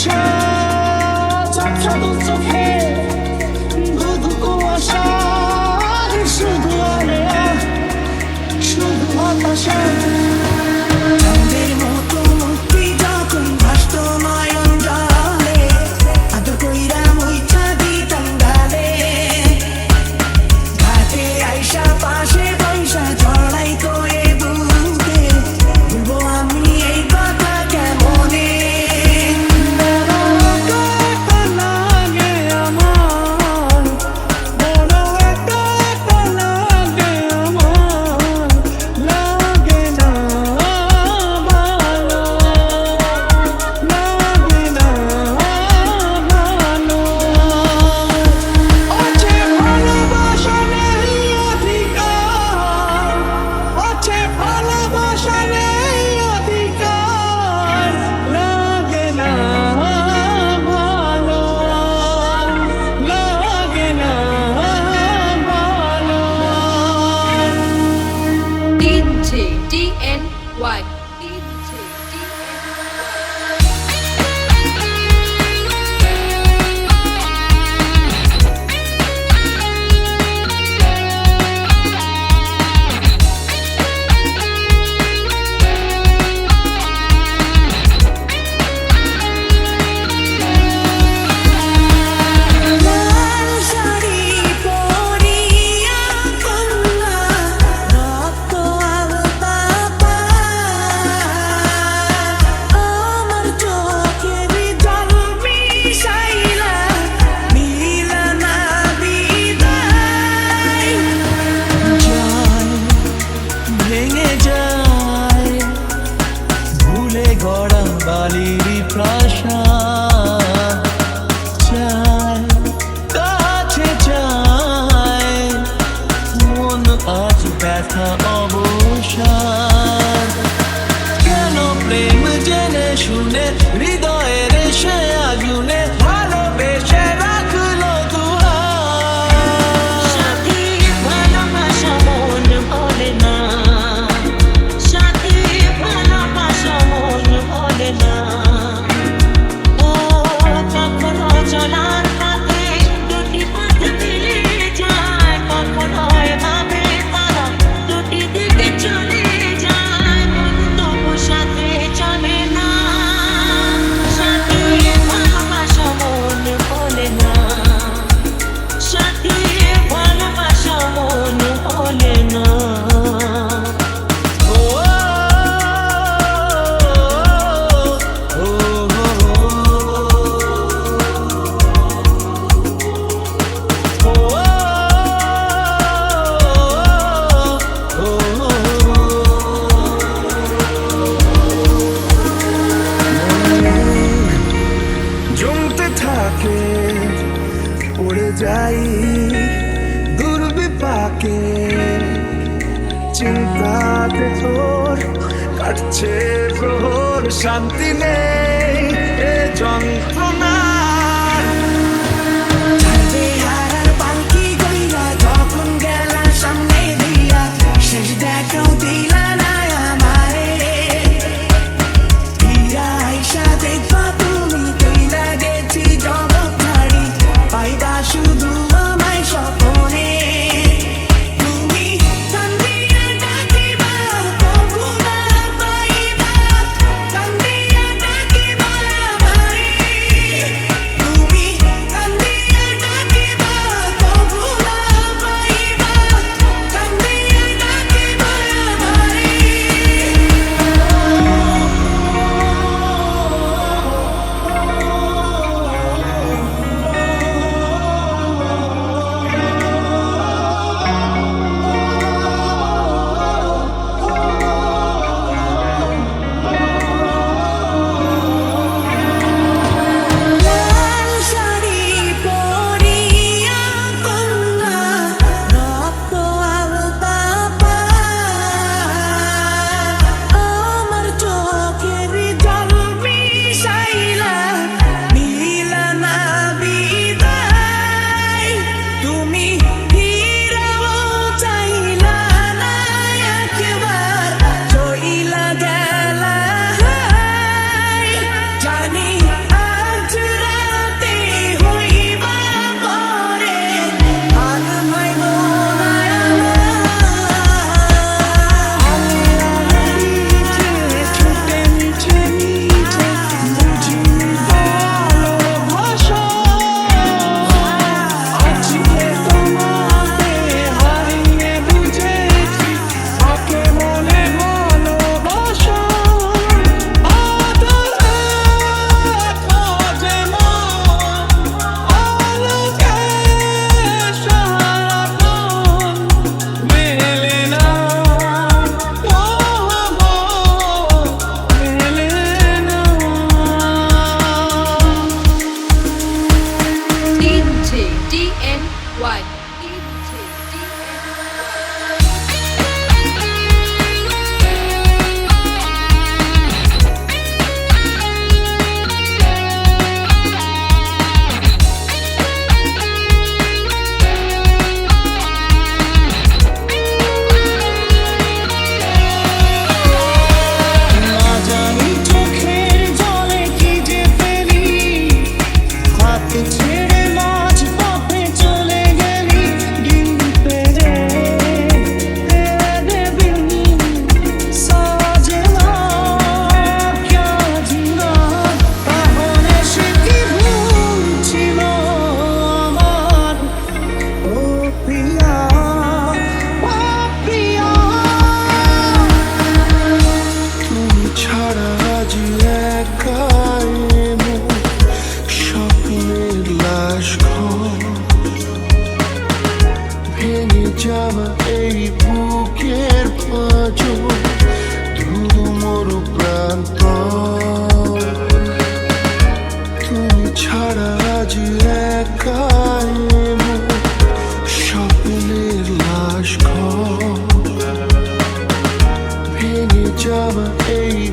আশা ঝাপসা দু চোখে ধুধু কুয়াশা শুধু আলেয়া শুধু হতাশা চাঁদের মতো মুক্তি যখন ভাসত নয়ন জলে আদর কইরা মুইছা দিতাম গালে ঘাটে আইসা পাশে বৈশা জড়াই তোয়ে বুকে বলবো আমি এই কথা কেমনে DNY গড়া বালির প্রাসাদ চায় কাছে চায় মন আজ ব্যথা অবসাদ কেন প্রেম জেনে শুনে হৃদয়ের সে আগুনে ভালোবেসে রাখলো দুয়ার সাথী ভালোবাসা মন বলে না সাথী ভালোবাসা মন বলে না ও কখনো চলার পথে দুটি পথ মিলে যায় কখনো এভাবে তারা দুটি দিকে চলে যায় তবু সাথে চলে না সাথী ভালোবাসা মন বলে না সাথী ভালোবাসা মন বলে না জমতে থাকে পড়ে যাই দুর্বিপাকে চিন্তাতে তোর কাটছে প্রহর শান্তি নেই এ যন্ত্রণা শেষ দেখাও দিলা না আমারে ফিরা আইসা দেখবা তুমি কইলা গেছি জগৎ ছাড়ি পাইবা শুধু আমায় স্বপ্নে তুমি কান্দিয়া ডাকিবা তবু না পাইবা কান্দিয়া ডাকিবা আমারে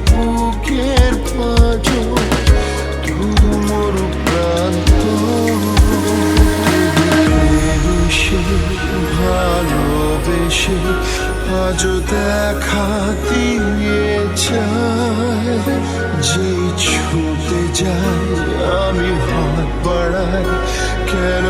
বুকের পাঁজর তবু মোর প্রান্ত এসে ভালোবেসে আজও দেখা দিয়ে যায় যেই ছুটে যায় আমি হাত বাড়াই কেন